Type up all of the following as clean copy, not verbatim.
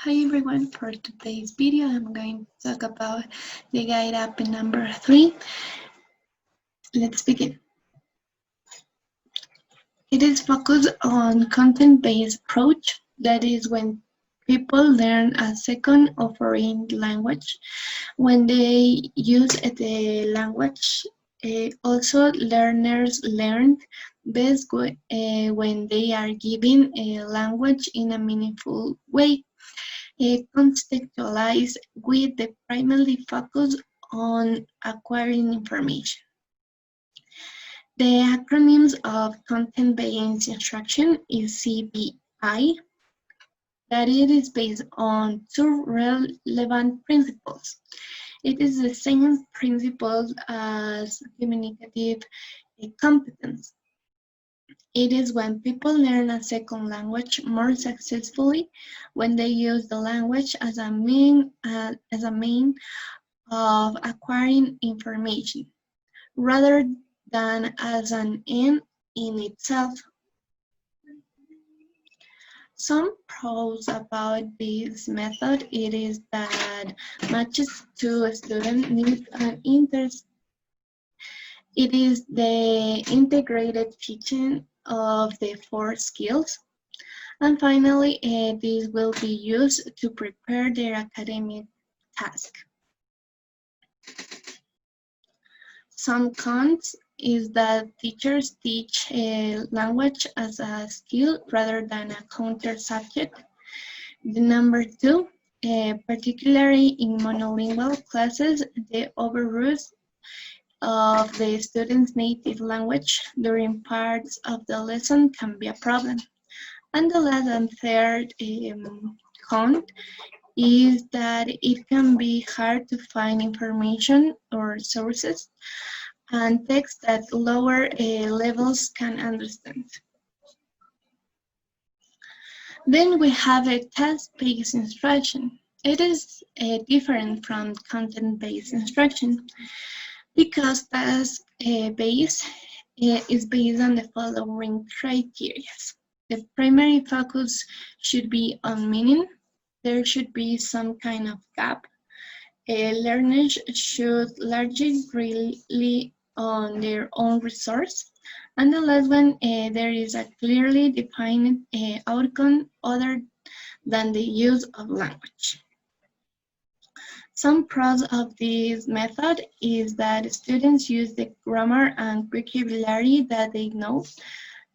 Hi everyone, for today's video I'm going to talk about the guide app number 3. Let's begin. It is focused on content-based approach, that is when people learn a second or foreign language. When they use the language, also learners learn best when they are given a language in a meaningful way. Contextualized with the primary focus on acquiring information. The acronyms of Content-Based Instruction is CBI, that it is based on two relevant principles. It is the same principles as communicative competence. It is when people learn a second language more successfully when they use the language as a mean of acquiring information, rather than as an end in itself. Some pros about this method it is that matches to a student needs and interests. It is the integrated teaching of the 4 skills. And finally, this will be used to prepare their academic task. Some cons is that teachers teach a language as a skill rather than a counter subject. The number 2, particularly in monolingual classes, the overuse of the student's native language during parts of the lesson can be a problem. And the last and third con is that it can be hard to find information or sources and text that lower levels can understand. Then we have a task-based instruction. It is different from content-based instruction because task-based is based on the following criteria. The primary focus should be on meaning. There should be some kind of gap. Learners should largely rely on their own resource. And the last one, there is a clearly defined outcome other than the use of language. Some pros of this method is that students use the grammar and vocabulary that they know,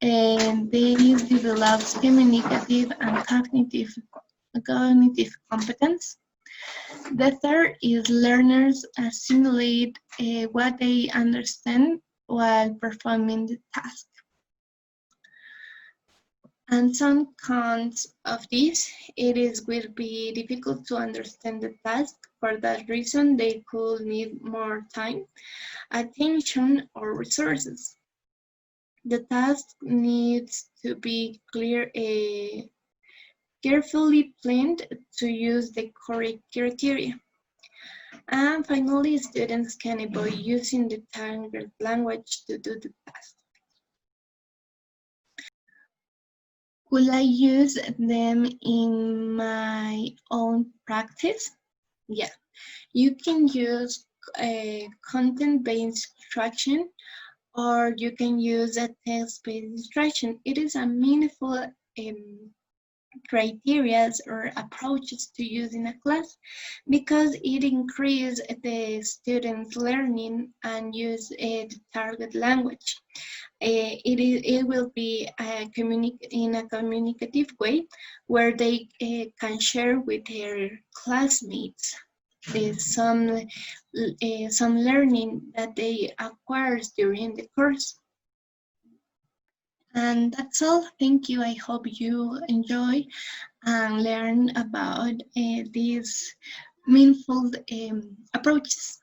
and this develops communicative and cognitive competence. The third is learners assimilate what they understand while performing the task. And some cons of this, will be difficult to understand the task. For that reason, they could need more time, attention, or resources. The task needs to be carefully planned to use the correct criteria. And finally, students can avoid using the target language to do the task. Could I use them in my own practice? Yeah, you can use a content-based instruction or you can use a text-based instruction. It is a meaningful criteria or approaches to use in a class because it increases the students' learning and use the target language. It will be in a communicative way where they can share with their classmates some learning that they acquire during the course. And that's all. Thank you. I hope you enjoy and learn about these meaningful approaches.